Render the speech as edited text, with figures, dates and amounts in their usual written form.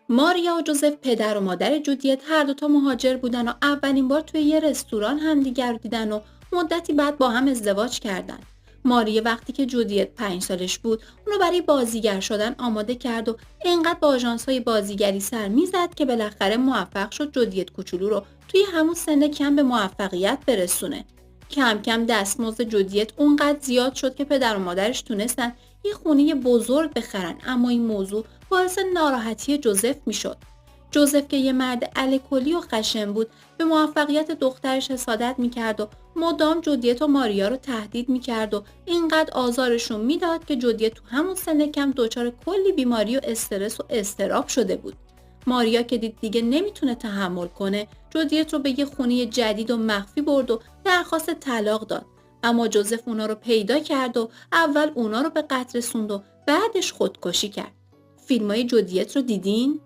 ماریا و جوزف پدر و مادر جودیت هر دوتا مهاجر بودن و اولین بار توی یه رستوران همدیگر رو دیدن و مدتی بعد با هم ازدواج کردن. ماریا وقتی که جودیت 5 سالش بود اونو برای بازیگر شدن آماده کرد و اینقدر با آژانس‌های بازیگری سر میزد که بالاخره موفق شد جودیت کوچولو رو توی همون سن کم به موفقیت برسونه. کم کم دستمزد جودیت اونقدر زیاد شد که پدر و مادرش تونستن یه خونه بزرگ بخرن، اما این موضوع باعث ناراحتی جوزف میشد. جوزف که یه مرد الکلی و خشن بود به موفقیت دخترش حسادت میکرد و مدام جودیت و ماریا رو تهدید میکرد و اینقدر آزارشون میداد که جودیت تو همون سن کم دچار کلی بیماری و استرس و اضطراب شده بود. ماریا که دید دیگه نمیتونه تحمل کنه، جودیت رو به یه خونه جدید و مخفی برد و درخواست طلاق داد. اما جوزف اونا رو پیدا کرد و اول اونا رو به قتل رسوند و بعدش خودکشی کرد. فیلمای جودیت رو دیدین؟